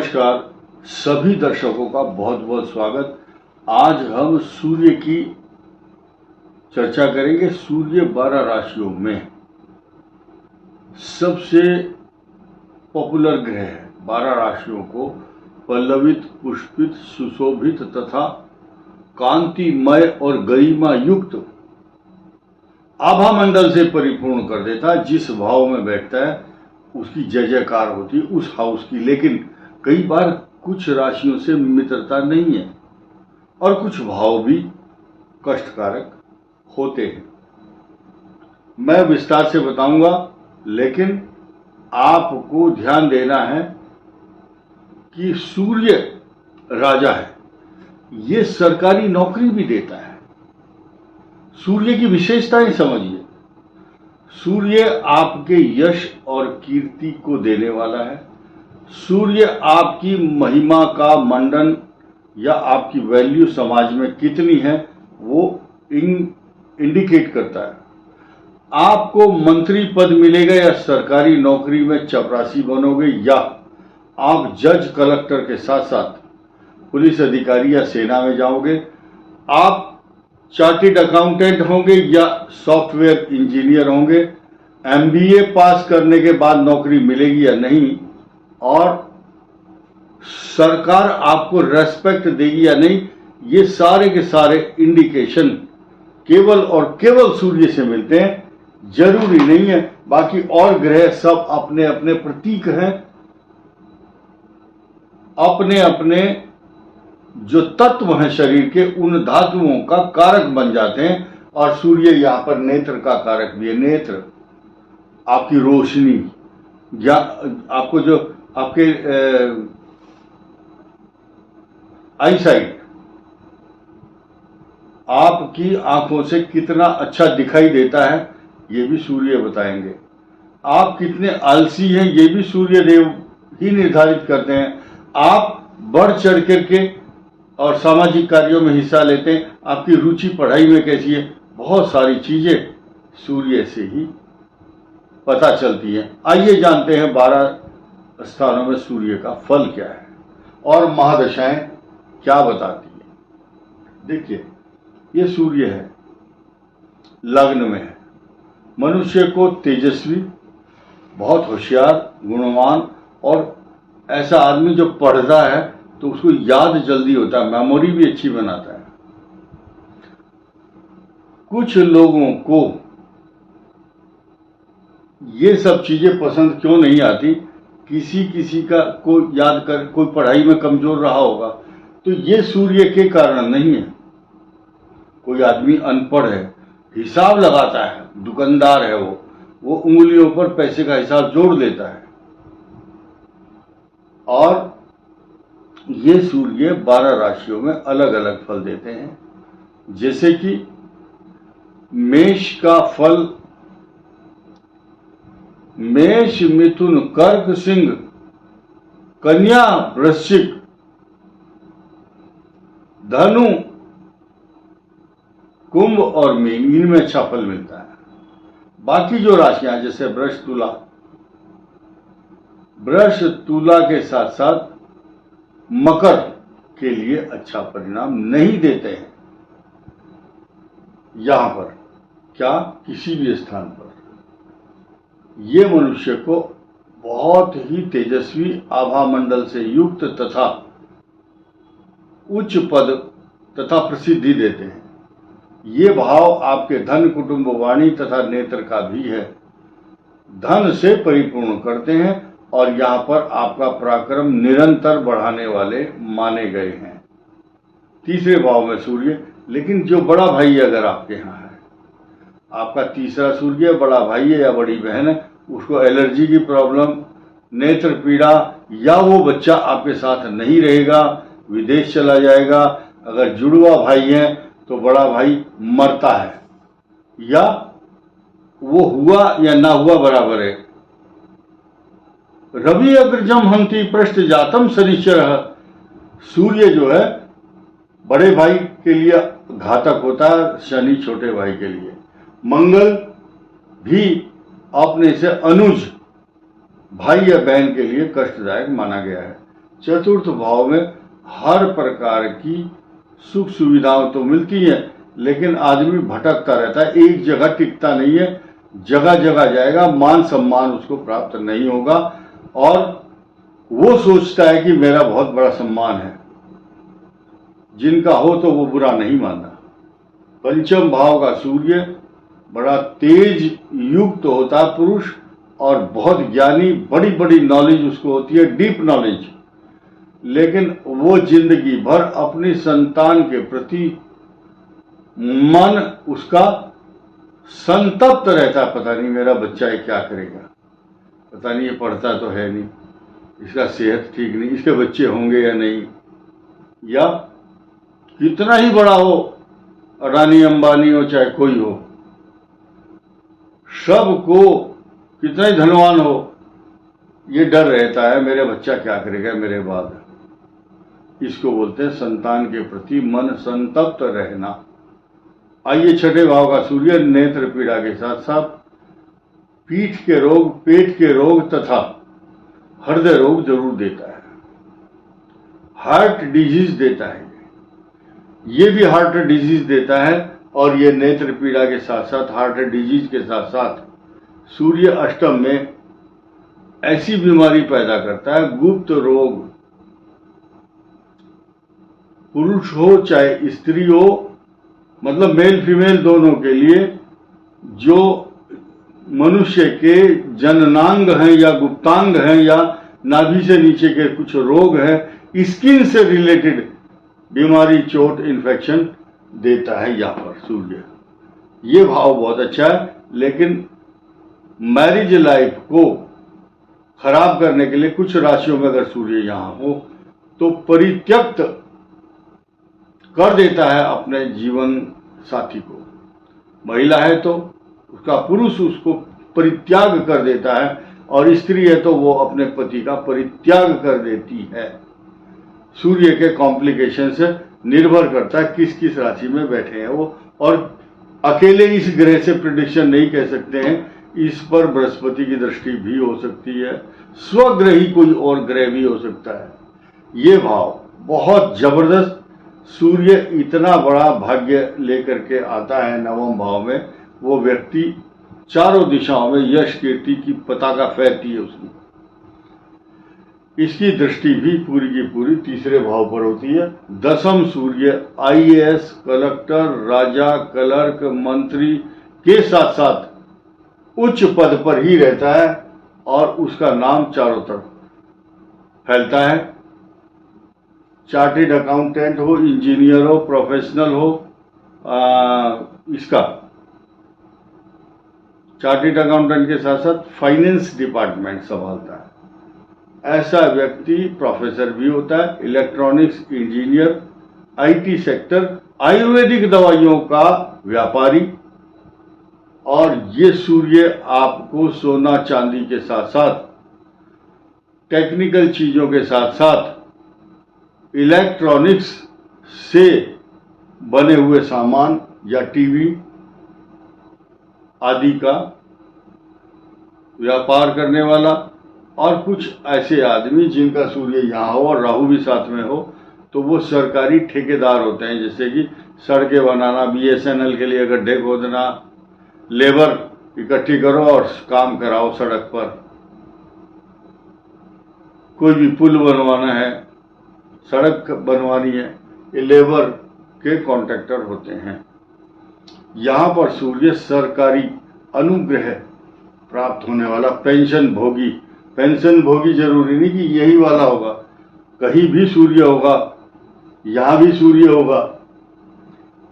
नमस्कार सभी दर्शकों का बहुत बहुत स्वागत। आज हम सूर्य की चर्चा करेंगे। सूर्य 12 राशियों में सबसे पॉपुलर ग्रह है। 12 राशियों को पल्लवित, पुष्पित, सुशोभित तथा कांतिमय और गरिमा युक्त आभा मंडल से परिपूर्ण कर देता है। जिस भाव में बैठता है उसकी जय जयकार होती है उस हाउस की। लेकिन कई बार कुछ राशियों से मित्रता नहीं है और कुछ भाव भी कष्टकारक होते हैं। मैं विस्तार से बताऊंगा, लेकिन आपको ध्यान देना है कि सूर्य राजा है, ये सरकारी नौकरी भी देता है। सूर्य की विशेषताएं समझिए। सूर्य आपके यश और कीर्ति को देने वाला है। सूर्य आपकी महिमा का मंडन या आपकी वैल्यू समाज में कितनी है वो इंडिकेट करता है। आपको मंत्री पद मिलेगा या सरकारी नौकरी में चपरासी बनोगे, या आप जज कलेक्टर के साथ साथ पुलिस अधिकारी या सेना में जाओगे, आप चार्टर्ड अकाउंटेंट होंगे या सॉफ्टवेयर इंजीनियर होंगे, एमबीए पास करने के बाद नौकरी मिलेगी या नहीं, और सरकार आपको रेस्पेक्ट देगी या नहीं, ये सारे के सारे इंडिकेशन केवल और केवल सूर्य से मिलते हैं। जरूरी नहीं है बाकी और ग्रह सब अपने अपने प्रतीक हैं, अपने अपने जो तत्व हैं शरीर के, उन धातुओं का कारक बन जाते हैं। और सूर्य यहां पर नेत्र का कारक भी है। नेत्र आपकी रोशनी, या आपको जो आपके आईसाइट, आपकी आंखों से कितना अच्छा दिखाई देता है ये भी सूर्य बताएंगे। आप कितने आलसी हैं ये भी सूर्य देव ही निर्धारित करते हैं। आप बढ़ चढ़ करके और सामाजिक कार्यों में हिस्सा लेते हैं, आपकी रुचि पढ़ाई में कैसी है, बहुत सारी चीजें सूर्य से ही पता चलती है। आइए जानते हैं 12 स्थानों में सूर्य का फल क्या है और महादशाएं क्या बताती है। देखिए, ये सूर्य है, लग्न में है। मनुष्य को तेजस्वी, बहुत होशियार, गुणवान और ऐसा आदमी जो पढ़ता है तो उसको याद जल्दी होता है, मेमोरी भी अच्छी बनाता है। कुछ लोगों को ये सब चीजें पसंद क्यों नहीं आती, किसी किसी का को याद कर, कोई पढ़ाई में कमजोर रहा होगा तो ये सूर्य के कारण नहीं है। कोई आदमी अनपढ़ है, हिसाब लगाता है, दुकानदार है, वो उंगलियों पर पैसे का हिसाब जोड़ लेता है। और ये सूर्य 12 राशियों में अलग अलग फल देते हैं। जैसे कि मेष का फल, मेष, मिथुन, कर्क, सिंह, कन्या, वृश्चिक, धनु, कुंभ और मीन, इनमें अच्छा फल मिलता है। बाकी जो राशियां जैसे वृष, तुला के साथ साथ मकर के लिए अच्छा परिणाम नहीं देते हैं। यहां पर क्या, किसी भी स्थान पर ये मनुष्य को बहुत ही तेजस्वी, आभा मंडल से युक्त तथा उच्च पद तथा प्रसिद्धि देते हैं। ये भाव आपके धन, कुटुंब, वाणी तथा नेत्र का भी है। धन से परिपूर्ण करते हैं और यहाँ पर आपका पराक्रम निरंतर बढ़ाने वाले माने गए हैं। तीसरे भाव में सूर्य, लेकिन जो बड़ा भाई अगर आपके यहाँ है, आपका तीसरा सूर्य बड़ा भाई है या बड़ी बहन है, उसको एलर्जी की प्रॉब्लम, नेत्र पीड़ा, या वो बच्चा आपके साथ नहीं रहेगा, विदेश चला जाएगा। अगर जुड़वा भाई है तो बड़ा भाई मरता है, या वो हुआ या ना हुआ बराबर है। रवि अग्रजम हंति पृष्ठ जातम शनिश्चर। सूर्य जो है बड़े भाई के लिए घातक होता है, शनि छोटे भाई के लिए। मंगल भी अपने से अनुज भाई या बहन के लिए कष्टदायक माना गया है। चतुर्थ भाव में हर प्रकार की सुख सुविधाएं तो मिलती हैं, लेकिन आदमी भटकता रहता है, एक जगह टिकता नहीं है, जगह जगह जाएगा, मान सम्मान उसको प्राप्त नहीं होगा और वो सोचता है कि मेरा बहुत बड़ा सम्मान है। जिनका हो तो वो बुरा नहीं मानना। पंचम भाव का सूर्य बड़ा तेज युक्त होता है पुरुष और बहुत ज्ञानी, बड़ी बड़ी नॉलेज उसको होती है, डीप नॉलेज, लेकिन वो जिंदगी भर अपनी संतान के प्रति मन उसका संतप्त रहता है। पता नहीं मेरा बच्चा ये क्या करेगा, पता नहीं ये पढ़ता तो है नहीं, इसका सेहत ठीक नहीं, इसके बच्चे होंगे या नहीं, या कितना ही बड़ा हो, अडानी अंबानी हो चाहे कोई हो, सबको कितना ही धनवान हो, ये डर रहता है मेरे बच्चा क्या करेगा मेरे बाद। इसको बोलते हैं संतान के प्रति मन संतप्त रहना। आइए छठे भाव का सूर्य नेत्र पीड़ा के साथ साथ पीठ के रोग, पेट के रोग तथा हृदय रोग जरूर देता है, हार्ट डिजीज देता है, ये भी हार्ट डिजीज देता है। और ये नेत्र पीड़ा के साथ साथ हार्ट डिजीज के साथ साथ सूर्य अष्टम में ऐसी बीमारी पैदा करता है, गुप्त रोग, पुरुष हो चाहे स्त्री हो, मतलब मेल फीमेल दोनों के लिए, जो मनुष्य के जननांग हैं या गुप्तांग हैं या नाभि से नीचे के कुछ रोग हैं, स्किन से रिलेटेड बीमारी, चोट, इन्फेक्शन देता है यहाँ पर सूर्य। ये भाव बहुत अच्छा है, लेकिन मैरिज लाइफ को खराब करने के लिए कुछ राशियों में अगर सूर्य यहाँ हो तो परित्यक्त कर देता है अपने जीवन साथी को। महिला है तो उसका पुरुष उसको परित्याग कर देता है, और स्त्री है तो वो अपने पति का परित्याग कर देती है। सूर्य के कॉम्प्लिकेशन से निर्भर करता है किस किस राशि में बैठे हैं वो, और अकेले इस ग्रह से प्रिडिक्शन नहीं कह सकते हैं, इस पर बृहस्पति की दृष्टि भी हो सकती है, स्वग्रही कोई और ग्रह भी हो सकता है। ये भाव बहुत जबरदस्त, सूर्य इतना बड़ा भाग्य लेकर के आता है नवम भाव में, वो व्यक्ति चारों दिशाओं में यश कीर्ति की पताका फैलती है उसमें। इसकी दृष्टि भी पूरी की पूरी तीसरे भाव पर होती है। दसम सूर्य IAS, कलेक्टर, राजा, क्लर्क, मंत्री के साथ साथ उच्च पद पर ही रहता है और उसका नाम चारों तरफ फैलता है। चार्टेड अकाउंटेंट हो, इंजीनियर हो, प्रोफेशनल हो, इसका चार्टेड अकाउंटेंट के साथ साथ फाइनेंस डिपार्टमेंट संभालता है, ऐसा व्यक्ति प्रोफेसर भी होता है, electronics engineer, IT sector, Ayurvedic दवाइयों का व्यापारी। और ये सूर्य आपको सोना चांदी के साथ साथ टेक्निकल चीजों के साथ साथ इलेक्ट्रॉनिक्स से बने हुए सामान या टीवी आदि का व्यापार करने वाला, और कुछ ऐसे आदमी जिनका सूर्य यहाँ हो और राहु भी साथ में हो तो वो सरकारी ठेकेदार होते हैं, जैसे कि सड़कें बनाना, BSNL के लिए गड्ढे खोदना, लेबर इकट्ठी करो और काम कराओ सड़क पर, कोई भी पुल बनवाना है, सड़क बनवानी है, ये लेबर के कॉन्ट्रैक्टर होते हैं। यहाँ पर सूर्य सरकारी अनुग्रह प्राप्त होने वाला पेंशन भोगी, पेंशन भोगी जरूरी नहीं कि यही वाला होगा, कहीं भी सूर्य होगा, यहाँ भी सूर्य होगा।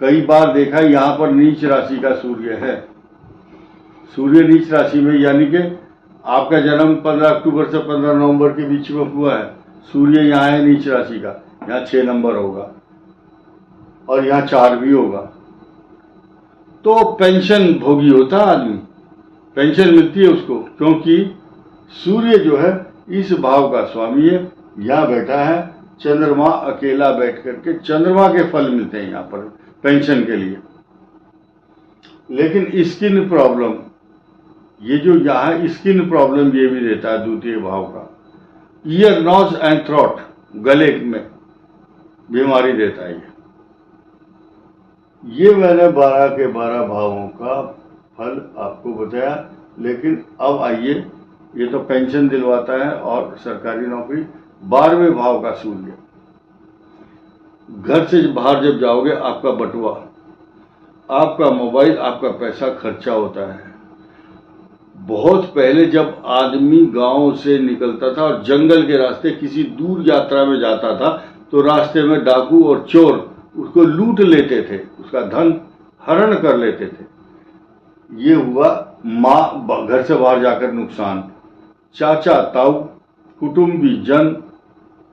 कई बार देखा यहाँ पर नीच राशि का सूर्य है, सूर्य नीच राशि में, यानी कि आपका जन्म 15 अक्टूबर से 15 नवंबर के बीच में हुआ है, सूर्य यहाँ है नीच राशि का, यहाँ 6 नंबर होगा और यहाँ 4 भी होगा, तो पेंशन भोगी होता आदमी, पेंशन मिलती है उसको, क्योंकि सूर्य जो है इस भाव का स्वामी है। यहाँ बैठा है चंद्रमा, अकेला बैठ करके चंद्रमा के फल मिलते हैं यहाँ पर पेंशन के लिए। लेकिन स्किन प्रॉब्लम, ये जो यहाँ स्किन प्रॉब्लम ये भी रहता है द्वितीय भाव का। ईयर, नोज एंड थ्रोट, गले में बीमारी देता है। ये मैंने 12 के 12 भावों का फल आपको बताया। लेकिन अब आइए, ये तो पेंशन दिलवाता है और सरकारी नौकरी। 12वें भाव का सूर्य, घर से बाहर जब जाओगे आपका बटुआ, आपका मोबाइल, आपका पैसा खर्चा होता है। बहुत पहले जब आदमी गांव से निकलता था और जंगल के रास्ते किसी दूर यात्रा में जाता था तो रास्ते में डाकू और चोर उसको लूट लेते थे, उसका धन हरण कर लेते थे। ये हुआ माँ घर से बाहर जाकर नुकसान। चाचा ताऊ, कुटुंबी जन,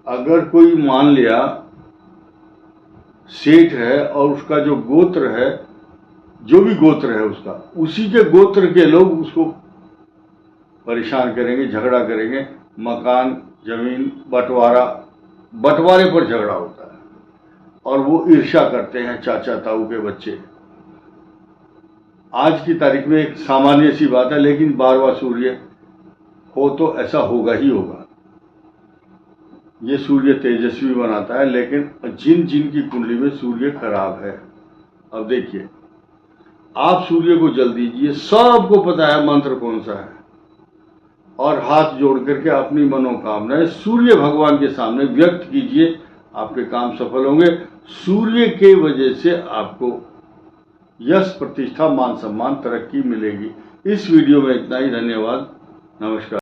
अगर कोई मान लिया सेठ है और उसका जो गोत्र है, जो भी गोत्र है उसका, उसी के गोत्र के लोग उसको परेशान करेंगे, झगड़ा करेंगे। मकान, जमीन, बंटवारे पर झगड़ा होता है और वो ईर्ष्या करते हैं चाचा ताऊ के बच्चे। आज की तारीख में एक सामान्य सी बात है, लेकिन 12वां सूर्य हो तो ऐसा होगा ही होगा। ये सूर्य तेजस्वी बनाता है, लेकिन जिन जिन की कुंडली में सूर्य खराब है, अब देखिए, आप सूर्य को जल दीजिए, सबको पता है मंत्र कौन सा है, और हाथ जोड़ करके अपनी मनोकामनाएं सूर्य भगवान के सामने व्यक्त कीजिए, आपके काम सफल होंगे। सूर्य के वजह से आपको यश, प्रतिष्ठा, मान सम्मान, तरक्की मिलेगी। इस वीडियो में इतना ही। धन्यवाद, नमस्कार।